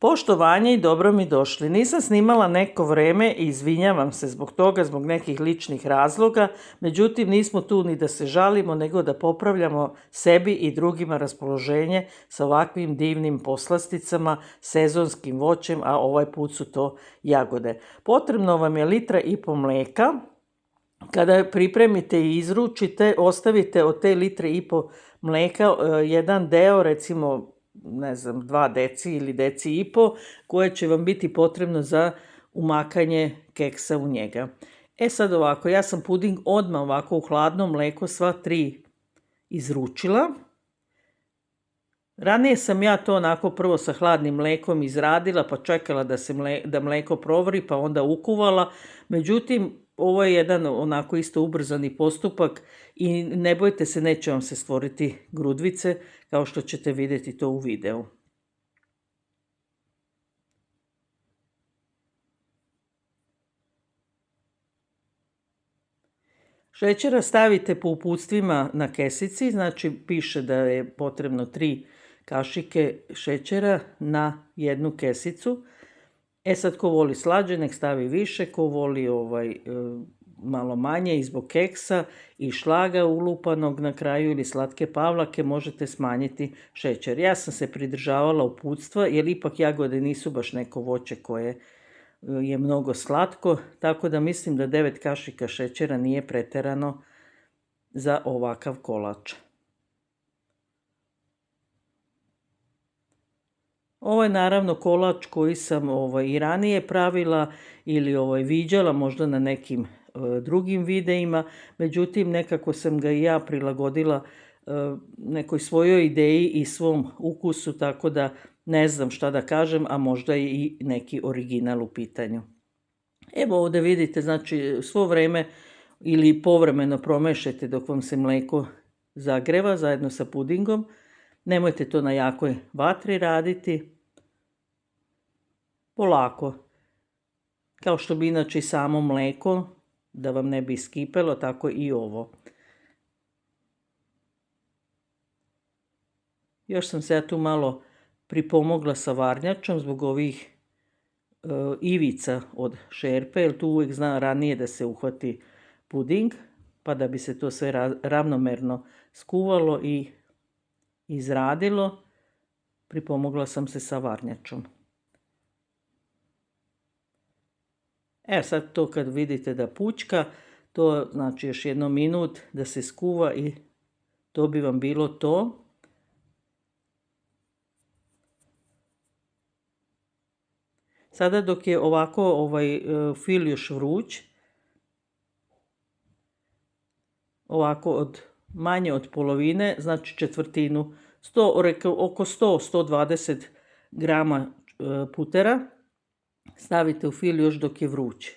Poštovanje i dobro mi došli. Nisam snimala neko vreme i izvinjavam se zbog toga, zbog nekih ličnih razloga. Međutim, nismo tu ni da se žalimo, nego da popravljamo sebi i drugima raspoloženje sa ovakvim divnim poslasticama, sezonskim voćem, a ovaj put su to jagode. Potrebno vam je 1,5 litra mlijeka. Kada pripremite i izručite, ostavite od te 1,5 litre mlijeka jedan deo, recimo, ne znam, 2 deci ili 1,5 deci, koje će vam biti potrebno za umakanje keksa u njega. Sad ovako, ja sam puding odmah ovako u hladno mlijeko sva 3 izručila. Ranije sam ja to onako prvo sa hladnim mlijekom izradila, pa čekala da mlijeko provri, pa onda ukuvala. Međutim, ovo je jedan onako isto ubrzani postupak i ne bojte se, neće vam se stvoriti grudvice, kao što ćete vidjeti to u videu. Šećera stavite po uputstvima na kesici, znači piše da je potrebno 3 kašike šećera na 1 kesicu. Sad ko voli slađe, nek stavi više, ko voli malo manje i zbog keksa i šlaga ulupanog na kraju ili slatke pavlake možete smanjiti šećer. Ja sam se pridržavala uputstva jer ipak jagode nisu baš neko voće koje je mnogo slatko, tako da mislim da 9 kašika šećera nije pretjerano za ovakav kolač. Ovo je naravno kolač koji sam i ranije pravila ili viđala možda na nekim drugim videima, međutim nekako sam ga i ja prilagodila nekoj svojoj ideji i svom ukusu, tako da ne znam šta da kažem, a možda je i neki original u pitanju. Evo ovdje vidite, znači svo vrijeme ili povremeno promešajte dok vam se mlijeko zagreva zajedno sa pudingom. Nemojte to na jakoj vatri raditi. Polako. Kao što bi inače i samo mlijeko, da vam ne bi iskipelo, tako i ovo. Još sam se ja tu malo pripomogla sa varnjačom zbog ovih ivica od šerpe, jer tu uvijek zna ranije da se uhvati puding, pa da bi se to sve ravnomerno skuvalo i izradilo, pripomogla sam se sa varnjačom. Sad to kad vidite da pučka, to znači još 1 minut da se skuva i to bi vam bilo to. Sada dok je ovako fil još vruć, ovako manje od polovine, znači četvrtinu, oko 100-120 grama putera, stavite u fil još dok je vruć.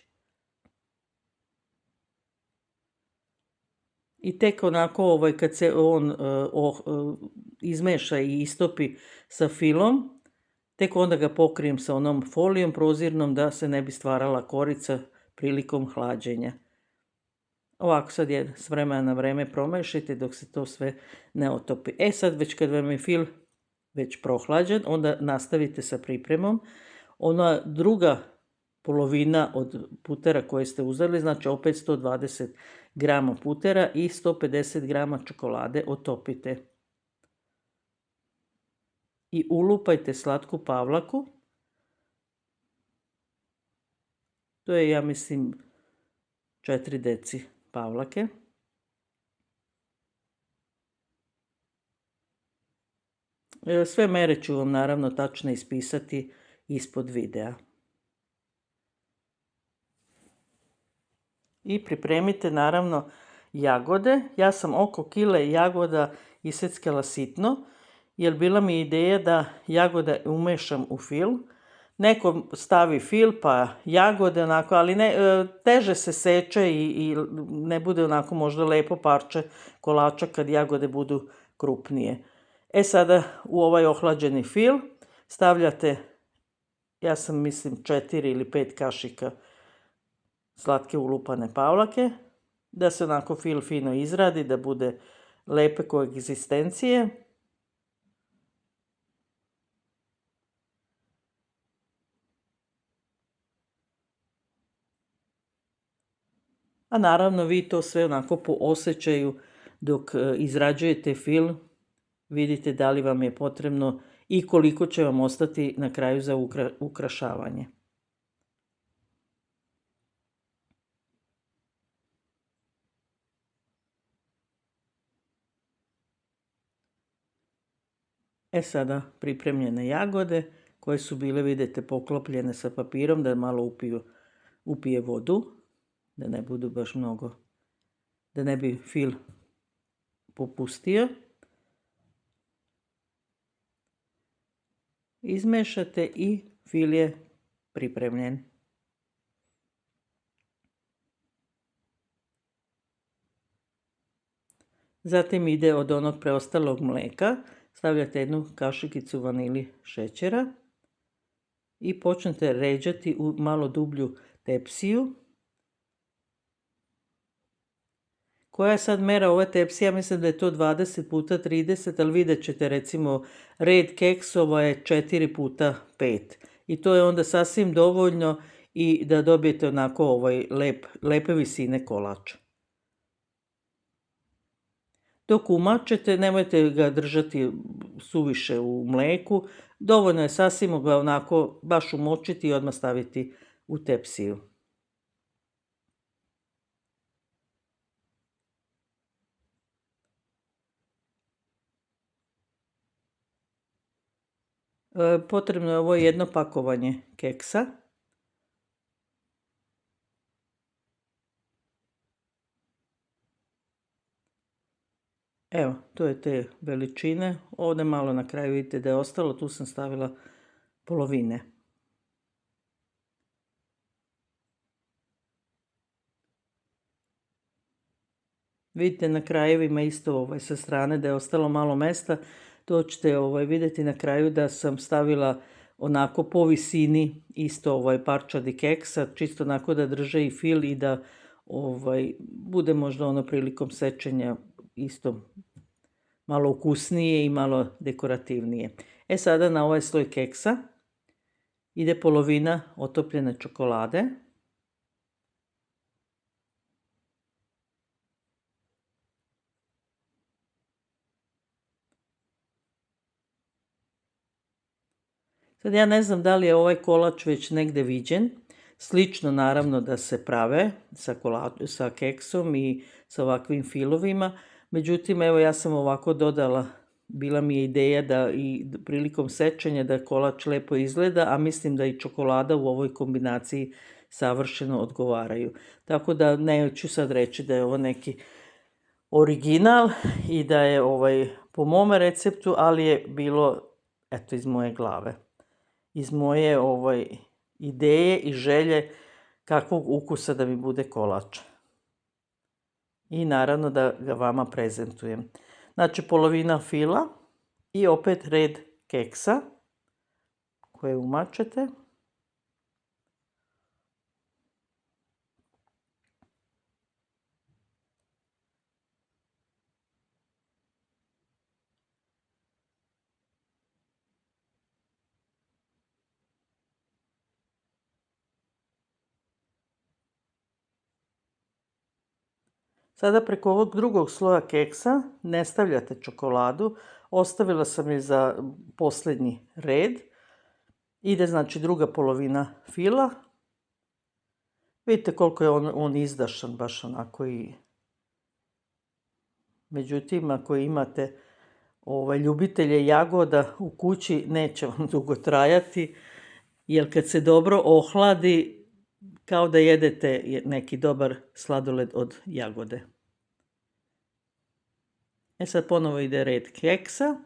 I tek onako kad se on izmeša i istopi sa filom, tek onda ga pokrijem sa onom folijom prozirnom da se ne bi stvarala korica prilikom hlađenja. Ovako sad s vremena na vreme promešajte dok se to sve ne otopi. Sad već kad vam je fil već prohlađen, onda nastavite sa pripremom. Ona druga polovina od putera koje ste uzeli, znači opet 120 grama putera i 150 grama čokolade otopite. I ulupajte slatku pavlaku. To je, ja mislim, 4 deci pavlake. Sve mere ću vam naravno tačno ispisati ispod videa. I pripremite naravno jagode. Ja sam oko kile jagoda iseckala sitno, jer bila mi ideja da jagode umešam u fil. Neko stavi fil pa jagode onako, ali teže se seče i ne bude onako možda lepo parče kolača kad jagode budu krupnije. Sada u ovaj ohlađeni fil stavljate, ja sam mislim 4 ili 5 kašika slatke ulupane pavlake, da se onako fil fino izradi, da bude lepe koegzistencije. A naravno vi to sve onako po osjećaju dok izrađujete fil, vidite da li vam je potrebno i koliko će vam ostati na kraju za ukrašavanje. Sada pripremljene jagode koje su bile, vidite, poklopljene sa papirom da malo upije vodu, da ne budu baš mnogo, da ne bi fil popustio. Izmešate i fil je pripremljen. Zatim ide od onog preostalog mlijeka, stavljate jednu kašikicu vanili šećera i počnete ređati u malo dublju tepsiju. Koja je sad mera ove tepsije? Ja mislim da je to 20 puta 30, ali vidjet ćete, recimo red keksova je 4 puta 5. I to je onda sasvim dovoljno i da dobijete onako lepe visine kolača. Dok umačete, nemojte ga držati suviše u mleku, dovoljno je sasvim ga onako baš umočiti i odmah staviti u tepsiju. Potrebno je ovo jedno pakovanje keksa. Evo, to je te veličine. Ovdje malo na kraju vidite da je ostalo, tu sam stavila polovine. Vidite na krajevima isto sa strane da je ostalo malo mesta. To ćete vidjeti na kraju da sam stavila onako po visini isto parčadi keksa, čisto onako da drže i fil i da bude možda prilikom sečenja isto malo ukusnije i malo dekorativnije. Sada na ovaj sloj keksa ide polovina otopljene čokolade. Sad ja ne znam da li je ovaj kolač već negdje viđen. Slično naravno da se prave sa keksom i sa ovakvim filovima. Međutim, evo ja sam ovako dodala, bila mi je ideja da i prilikom sečenja da kolač lepo izgleda, a mislim da i čokolada u ovoj kombinaciji savršeno odgovaraju. Tako da neću sad reći da je ovo neki original i da je po mome receptu, ali je bilo eto iz moje glave. Iz moje ideje i želje kakvog ukusa da mi bude kolač. I naravno da ga vama prezentujem. Znači polovina fila i opet red keksa koje umačete. Sada preko ovog drugog sloja keksa ne stavljate čokoladu, ostavila sam je za posljednji red. Ide znači druga polovina fila. Vidite koliko je on izdašan, baš onako i... Međutim, ako imate ljubitelje jagoda u kući, neće vam dugo trajati, jer kad se dobro ohladi, kao da jedete neki dobar sladoled od jagode. Sad ponovo ide red keksa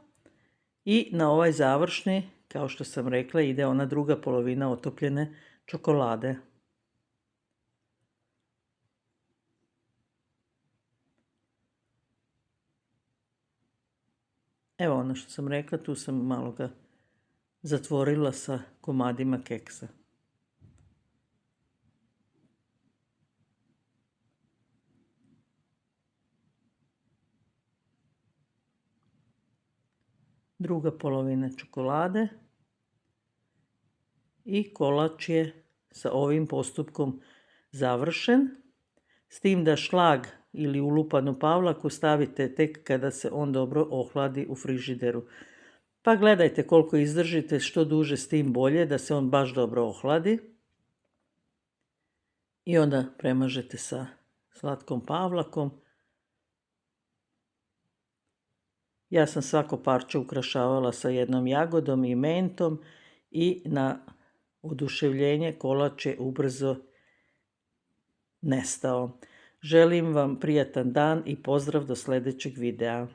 i na ovaj završni, kao što sam rekla, ide ona druga polovina otopljene čokolade. Evo ono što sam rekla, tu sam malo ga zatvorila sa komadima keksa. Druga polovina čokolade i kolač je sa ovim postupkom završen. S tim da šlag ili ulupanu pavlaku stavite tek kada se on dobro ohladi u frižideru. Pa gledajte koliko izdržite, što duže s tim bolje, da se on baš dobro ohladi. I onda premažete sa slatkom pavlakom. Ja sam svako parče ukrašavala sa jednom jagodom i mentom i na oduševljenje kolač je ubrzo nestao. Želim vam prijatan dan i pozdrav do sljedećeg videa.